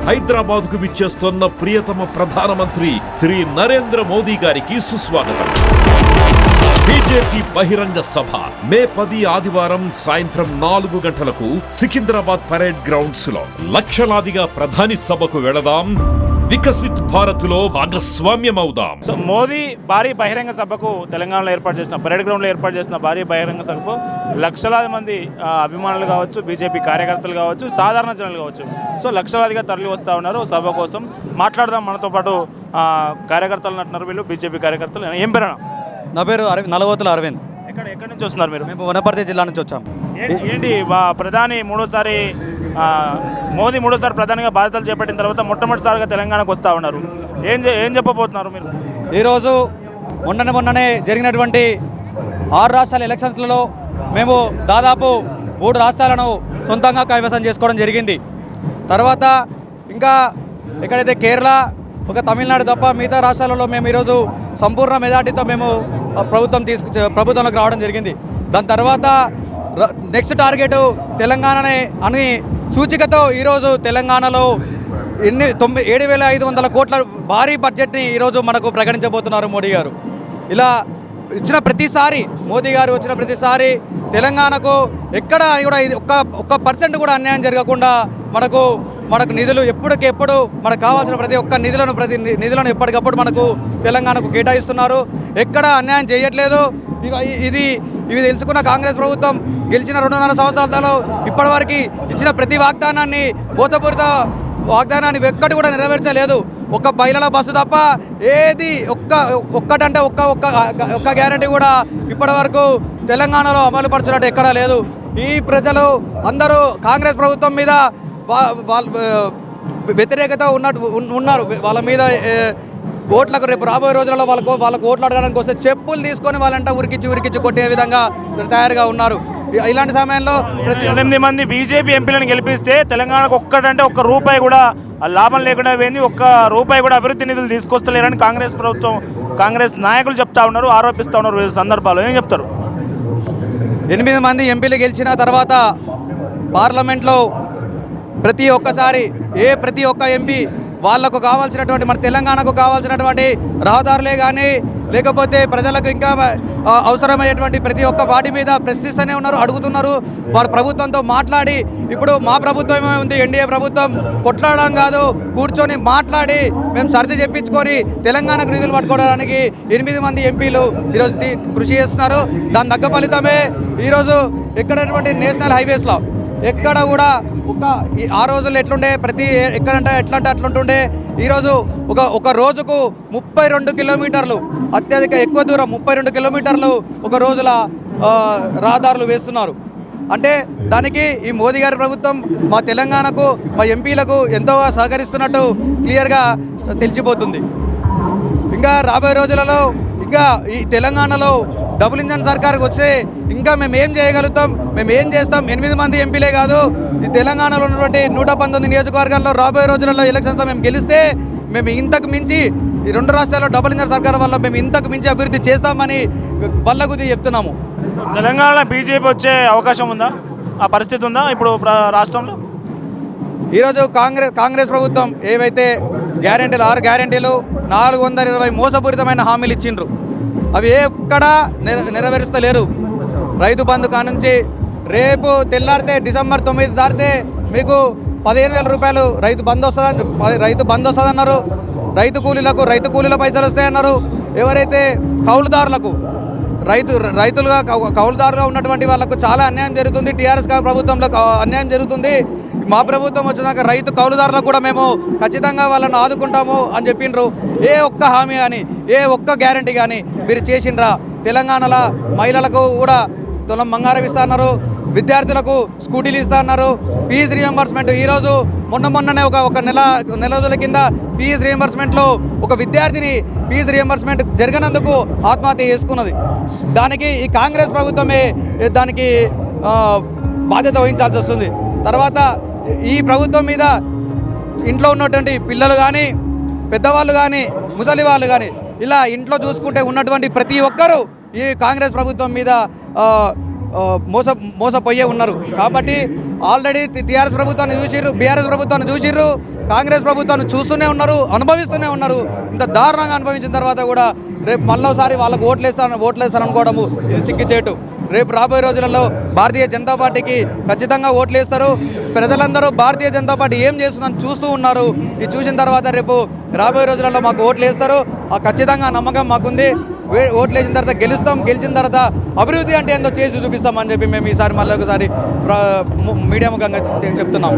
హైదరాబాద్ కు విచ్చేస్తున్న ప్రియతమ ప్రధానమంత్రి శ్రీ నరేంద్ర మోదీ గారికి సుస్వాగతం. బీజేపీ బహిరంగ సభ మే 10 ఆదివారం సాయంత్రం 4 గంటలకు సికింద్రాబాద్ పరేడ్ గ్రౌండ్స్ లో లక్షలాదిగా ప్రధాని సభకు వెళదాం. వికసిత్ భారత్ లో భాగస్వామ్యమవుదాం. సో మోదీ భారీ బహిరంగ సభకు తెలంగాణలో ఏర్పాటు చేసిన పరేడ్ గ్రౌండ్లో ఏర్పాటు చేసిన భారీ బహిరంగ సభకు లక్షలాది మంది అభిమానులు కావచ్చు, బీజేపీ కార్యకర్తలు కావచ్చు, సాధారణ జనాలు కావచ్చు, సో లక్షలాదిగా తరలి వస్తూ ఉన్నారు సభ కోసం. మాట్లాడదాం. మనతో పాటు కార్యకర్తలు అంటున్నారు, వీళ్ళు బీజేపీ కార్యకర్తలు. ఏం పేరు? నా పేరు నలవోతుల అరవింద్. ఎక్కడి నుంచి వస్తున్నారు మీరు? మేము వనపర్తి జిల్లా నుంచి వచ్చాము. ఏంటి ప్రధాని మోదీ మూడోసారి ప్రధానిగా బాధ్యతలు చేపట్టిన తర్వాత మొట్టమొదటిసారిగా తెలంగాణకు వస్తూ ఉన్నారు. ఏం చెప్పబోతున్నారు మీరు? ఈరోజు మొన్ననే జరిగినటువంటి 6 రాష్ట్రాల ఎలక్షన్స్లలో మేము దాదాపు 3 రాష్ట్రాలను సొంతంగా కైవసం చేసుకోవడం జరిగింది. తర్వాత ఇంకా ఎక్కడైతే కేరళ, ఒక తమిళనాడు తప్ప మిగతా రాష్ట్రాలలో మేము ఈరోజు సంపూర్ణ మెజార్టీతో మేము ప్రభుత్వంలోకి రావడం జరిగింది. దాని తర్వాత నెక్స్ట్ టార్గెట్ తెలంగాణనే అని సూచికతో ఈరోజు తెలంగాణలో 7,500 కోట్ల భారీ బడ్జెట్ని ఈరోజు మనకు ప్రకటించబోతున్నారు మోడీ గారు. ఇలా ఇచ్చిన ప్రతిసారి మోదీ గారు వచ్చిన ప్రతిసారి తెలంగాణకు ఎక్కడ కూడా ఒక్క % కూడా అన్యాయం జరగకుండా మనకు నిధులు ఎప్పటికెప్పుడు మనకు కావాల్సిన ప్రతి నిధులను ఎప్పటికప్పుడు మనకు తెలంగాణకు కేటాయిస్తున్నారు. ఎక్కడ అన్యాయం చేయట్లేదు. ఇవి తెలుసుకున్న కాంగ్రెస్ ప్రభుత్వం గెలిచిన 2.5 సంవత్సరాలలో ఇప్పటివరకు ఇచ్చిన ప్రతి వాగ్దానాన్ని మోసపూరిత వాగ్దానాన్ని ఎక్కడి కూడా నెరవేర్చలేదు. ఒక్క మహిళల బస్సు తప్ప ఏది ఒక్కటంటే ఒక్క గ్యారంటీ కూడా ఇప్పటి వరకు తెలంగాణలో అమలు పరచినట్టు ఎక్కడా లేదు. ఈ ప్రజలు అందరూ కాంగ్రెస్ ప్రభుత్వం మీద వ్యతిరేకత ఉన్నారు. వాళ్ళ మీద ఓట్లకు రేపు రాబోయే రోజులలో వాళ్ళకు ఓట్లు అడగడానికి వస్తే చెప్పులు తీసుకొని వాళ్ళంతా ఉరికిచ్చి కొట్టే విధంగా తయారుగా ఉన్నారు. ఇలాంటి సమయంలో 8 మంది బీజేపీ ఎంపీలను గెలిపిస్తే తెలంగాణకు ఒక్కటంటే ఒక్క రూపాయి కూడా లాభం లేకుండా పోయింది. ఒక్క రూపాయి కూడా అభివృద్ధి నిధులు తీసుకొస్తలేరని కాంగ్రెస్ నాయకులు చెప్తా ఉన్నారు, ఆరోపిస్తూ ఉన్నారు. వివిధ సందర్భాలు ఏం చెప్తారు? 8 మంది ఎంపీలు గెలిచిన తర్వాత పార్లమెంట్లో ప్రతి ఒక్క ఎంపీ వాళ్లకు కావాల్సినటువంటి మన తెలంగాణకు కావాల్సినటువంటి రహదారులే కానీ లేకపోతే ప్రజలకు ఇంకా అవసరమయ్యేటువంటి ప్రతి ఒక్క వాటి మీద ప్రశ్నిస్తూనే ఉన్నారు, అడుగుతున్నారు. వారు ప్రభుత్వంతో మాట్లాడి ఇప్పుడు మా ప్రభుత్వం ఉంది, ఎన్డీఏ ప్రభుత్వం కొట్లాడడం కాదు, కూర్చొని మాట్లాడి మేము సర్ది చెప్పించుకొని తెలంగాణకు నిధులు పట్టుకోవడానికి 8 మంది ఎంపీలు ఈరోజు కృషి చేస్తున్నారు. దాని తగ్గ ఫలితమే ఈరోజు ఎక్కడటువంటి నేషనల్ హైవేస్లో ఎక్కడ కూడా ఆ రోజుల్లో ఎట్లుండే ఎట్లంటే అట్లుంటుండే ఈరోజు ఒక రోజుకు 32 కిలోమీటర్లు అత్యధిక ఎక్కువ దూరం 32 కిలోమీటర్లు ఒక రోజుల రహదారులు వేస్తున్నారు. అంటే దానికి ఈ మోదీ గారి ప్రభుత్వం మా తెలంగాణకు మా ఎంపీలకు ఎంతో సహకరిస్తున్నట్టు క్లియర్గా తెలిసిపోతుంది. ఇంకా రాబోయే రోజులలో ఇంకా ఈ తెలంగాణలో డబుల్ ఇంజన్ సర్కార్కి వస్తే ఇంకా మేము ఏం చేయగలుగుతాం, మేము ఏం చేస్తాం? 8 మంది ఎంపీలే కాదు, ఈ తెలంగాణలో ఉన్నటువంటి 119 నియోజకవర్గాల్లో రాబోయే రోజులలో ఎలక్షన్స్లో మేము గెలిస్తే మేము ఇంతకు మించి ఈ 2 రాష్ట్రాల్లో డబుల్ ఇంజన్ సర్కార్ వల్ల మేము ఇంతకు మించి అభివృద్ధి చేస్తామని బల్లగుద్ది చెప్తున్నాము. తెలంగాణలో బీజేపీ వచ్చే అవకాశం ఉందా? ఆ పరిస్థితి ఉందా ఇప్పుడు రాష్ట్రంలో? ఈరోజు కాంగ్రెస్ ప్రభుత్వం ఏవైతే గ్యారెంటీలు 6 గ్యారెంటీలు 420 మోసపూరితమైన హామీలు ఇచ్చిండ్రు, అవి ఎక్కడా నెరవేరుస్తలేరు. రైతు బంధు కానుంచి రేపు తెల్లారితే డిసెంబర్ 9 దాటితే మీకు 15,000 రూపాయలు రైతు బంధు వస్తుందన్నారు. రైతు కూలీల పైసలు వస్తాయన్నారు. ఎవరైతే కౌలుదారులకు కౌలుదారుగా ఉన్నటువంటి వాళ్ళకు చాలా అన్యాయం జరుగుతుంది. టీఆర్ఎస్ ప్రభుత్వంలో అన్యాయం జరుగుతుంది. మా ప్రభుత్వం వచ్చినాక రైతు కౌలుదారులకు కూడా మేము ఖచ్చితంగా వాళ్ళని ఆదుకుంటాము అని చెప్పిండ్రు. ఏ ఒక్క హామీ కానీ ఏ ఒక్క గ్యారంటీ కానీ మీరు చేసిండ్రా? తెలంగాణలో మహిళలకు కూడా తులం బంగారం ఇస్తా అన్నారు, విద్యార్థులకు స్కూటీలు ఇస్తా అన్నారు. ఫీజు రీఎంబర్స్మెంట్ ఈరోజు మొన్ననే ఒక నెల రోజుల కింద ఫీజు రీఎంబర్స్మెంట్లో ఒక విద్యార్థిని ఫీజు రీఎంబర్స్మెంట్ జరగనందుకు ఆత్మహత్య చేసుకున్నది. దానికి ఈ కాంగ్రెస్ ప్రభుత్వమే దానికి బాధ్యత వహించాల్సి వస్తుంది. తర్వాత ఈ ప్రభుత్వం మీద ఇంట్లో ఉన్నటువంటి పిల్లలు కానీ పెద్దవాళ్ళు కానీ ముసలి వాళ్ళు కానీ ఇలా ఇంట్లో చూసుకుంటే ఉన్నటువంటి ప్రతి ఒక్కరూ ఈ కాంగ్రెస్ ప్రభుత్వం మీద మోసపోయే ఉన్నారు. కాబట్టి ఆల్రెడీ టీఆర్ఎస్ ప్రభుత్వాన్ని చూసిర్రు, బీఆర్ఎస్ ప్రభుత్వాన్ని చూసిర్రు, కాంగ్రెస్ ప్రభుత్వాన్ని చూస్తూనే ఉన్నారు, అనుభవిస్తూనే ఉన్నారు. ఇంత దారుణంగా అనుభవించిన తర్వాత కూడా రేపు మళ్ళోసారి వాళ్ళకు ఓట్లేస్తారనుకోవడము ఇది సిగ్గుచేటు. రేపు రాబోయే రోజులలో భారతీయ జనతా పార్టీకి ఖచ్చితంగా ఓట్లేస్తారు. ప్రజలందరూ భారతీయ జనతా పార్టీ ఏం చేస్తుందని చూస్తూ ఉన్నారు. ఇది చూసిన తర్వాత రేపు రాబోయే రోజులలో మాకు ఓట్లేస్తారు. ఖచ్చితంగా నమ్మకం మాకుంది. ఓట్లేసిన తర్వాత గెలిచిన తర్వాత అభివృద్ధి అంటే ఏందో చేసి చూపిస్తామని చెప్పి మేము ఈసారి మళ్ళీ ఒకసారి మీడియా ముఖంగా చెప్తున్నాం.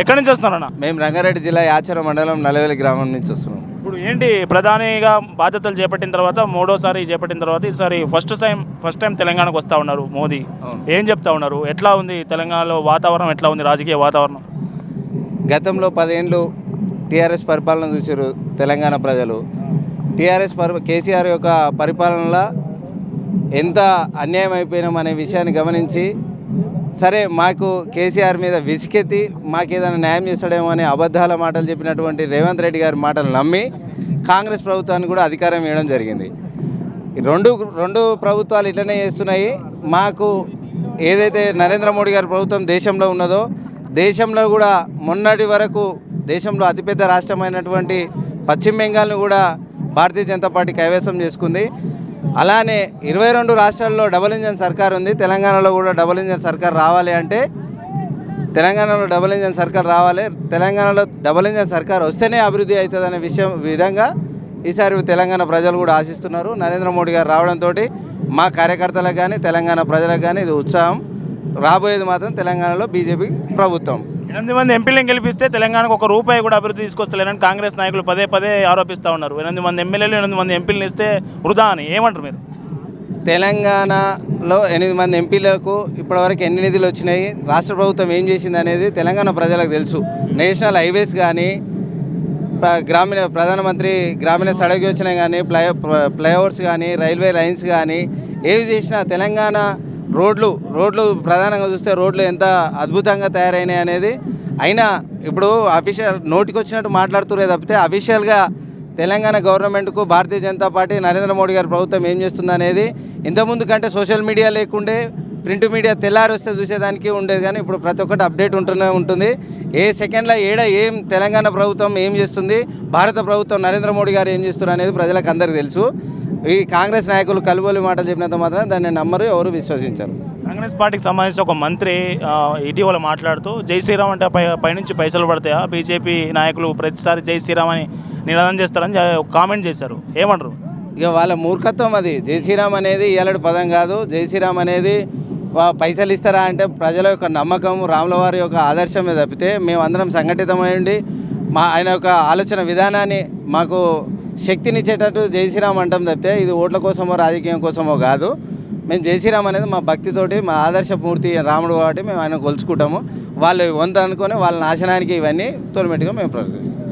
ఎక్కడి నుంచి వస్తున్నారన్న? మేము రంగారెడ్డి జిల్లా యాచర మండలం నల్లవేలి గ్రామం నుంచి వస్తున్నాం. ఇప్పుడు ఏంటి ప్రధానిగా బాధ్యతలు చేపట్టిన తర్వాత మూడోసారి చేపట్టిన తర్వాత ఈసారి ఫస్ట్ టైం తెలంగాణకు వస్తూ ఉన్నారు మోదీ. ఏం చెప్తా ఉన్నారు? ఎట్లా ఉంది తెలంగాణలో వాతావరణం, ఎట్లా ఉంది రాజకీయ వాతావరణం? గతంలో 10 ఏళ్ళు టీఆర్ఎస్ పరిపాలన చూసారు తెలంగాణ ప్రజలు. కేసీఆర్ యొక్క పరిపాలనలో ఎంత అన్యాయం అయిపోయినాం అనే విషయాన్ని గమనించి, సరే మాకు కేసీఆర్ మీద విసికెత్తి మాకు ఏదైనా న్యాయం చేస్తాడేమో అనే అబద్ధాల మాటలు చెప్పినటువంటి రేవంత్ రెడ్డి గారి మాటలు నమ్మి కాంగ్రెస్ ప్రభుత్వాన్ని కూడా అధికారం ఇవ్వడం జరిగింది. రెండు ప్రభుత్వాలు ఇట్లనే చేస్తున్నాయి. మాకు ఏదైతే నరేంద్ర మోడీ గారి ప్రభుత్వం దేశంలో ఉన్నదో, దేశంలో కూడా మొన్నటి వరకు దేశంలో అతిపెద్ద రాష్ట్రమైనటువంటి పశ్చిమ బెంగాల్ను కూడా భారతీయ జనతా పార్టీ కైవసం చేసుకుంది. అలానే 22 రాష్ట్రాల్లో డబుల్ ఇంజన్ సర్కార్ ఉంది. తెలంగాణలో కూడా డబుల్ ఇంజన్ సర్కార్ రావాలి అంటే తెలంగాణలో డబుల్ ఇంజన్ సర్కార్ రావాలి. తెలంగాణలో డబుల్ ఇంజన్ సర్కార్ వస్తేనే అభివృద్ధి అవుతుందనే విధంగా ఈసారి తెలంగాణ ప్రజలు కూడా ఆశిస్తున్నారు. నరేంద్ర మోడీ గారు రావడంతో మా కార్యకర్తలకు కానీ తెలంగాణ ప్రజలకు కానీ ఇది ఉత్సాహం. రాబోయేది మాత్రం తెలంగాణలో బీజేపీ ప్రభుత్వం. 8 మంది ఎంపీలను గెలిపిస్తే తెలంగాణకు ₹1 కూడా అభివృద్ధి తీసుకొస్తలేరని కాంగ్రెస్ నాయకులు పదే ఆరోపిస్తూ ఉన్నారు. 8 మంది ఎమ్మెల్యేలు 8 మంది ఎంపీలను ఇస్తే వృధా అని ఏమంటారు మీరు? తెలంగాణలో 8 మంది ఎంపీలకు ఇప్పటివరకు ఎన్ని నిధులు వచ్చినాయి, రాష్ట్ర ప్రభుత్వం ఏం చేసింది అనేది తెలంగాణ ప్రజలకు తెలుసు. నేషనల్ హైవేస్ కానీ, ప్రధానమంత్రి గ్రామీణ సడక్ యోజన కానీ, ఫ్లైఓవర్స్ కానీ, రైల్వే లైన్స్ కానీ ఏవి చేసినా తెలంగాణ రోడ్లు ప్రధానంగా చూస్తే రోడ్లు ఎంత అద్భుతంగా తయారైనాయి అనేది. అయినా ఇప్పుడు అఫీషియల్ నోటికి వచ్చినట్టు మాట్లాడుతురే తప్పితే అఫీషియల్గా తెలంగాణ గవర్నమెంట్కు భారతీయ జనతా పార్టీ నరేంద్ర మోడీ గారి ప్రభుత్వం ఏం చేస్తుంది అనేది ఇంతకుముందు కంటే సోషల్ మీడియా లేకుండే ప్రింట్ మీడియా తెల్లారి వస్తే చూసేదానికి ఉండేది. కానీ ఇప్పుడు ప్రతి ఒక్కటి అప్డేట్ ఉంటుంది. ఏ సెకండ్లో ఏం తెలంగాణ ప్రభుత్వం ఏం చేస్తుంది, భారత ప్రభుత్వం నరేంద్ర మోడీ గారు ఏం చేస్తున్నారు అనేది ప్రజలకు అందరికీ తెలుసు. ఈ కాంగ్రెస్ నాయకులు కలుబోలి మాటలు చెప్పినంత మాత్రం దాన్ని నమ్మరు, ఎవరు విశ్వసించారు. కాంగ్రెస్ పార్టీకి సంబంధించిన ఒక మంత్రి ఇటీవల మాట్లాడుతూ జై శ్రీరామ్ అంటే పైనుంచి పైసలు పడతాయా, బీజేపీ నాయకులు ప్రతిసారి జై శ్రీరామ్ అని నినాదం చేస్తారని కామెంట్ చేశారు. ఏమంటారు? ఇక వాళ్ళ మూర్ఖత్వం అది. జై శ్రీరామ్ అనేది ఇయ్యాలటి పదం కాదు. జై శ్రీరామ్ అనేది పైసలు ఇస్తారా అంటే ప్రజల యొక్క నమ్మకం, రాముల వారి యొక్క ఆదర్శమే తప్పితే మేమందరం సంఘటితమైండి ఆయన యొక్క ఆలోచన విధానాన్ని మాకు శక్తినిచ్చేటట్టు జై శ్రీరామ్ అంటాం తప్పితే ఇది ఓట్ల కోసమో రాజకీయం కోసమో కాదు. మేము జై శ్రీరామ్ అనేది మా భక్తితోటి, మా ఆదర్శమూర్తి రాముడు కాబట్టి మేము ఆయన కొలుచుకుంటాము. వాళ్ళు వంత అనుకొని వాళ్ళ నాశనానికి ఇవన్నీ తొలిమెట్టుగా మేము ప్రకటిస్తాం.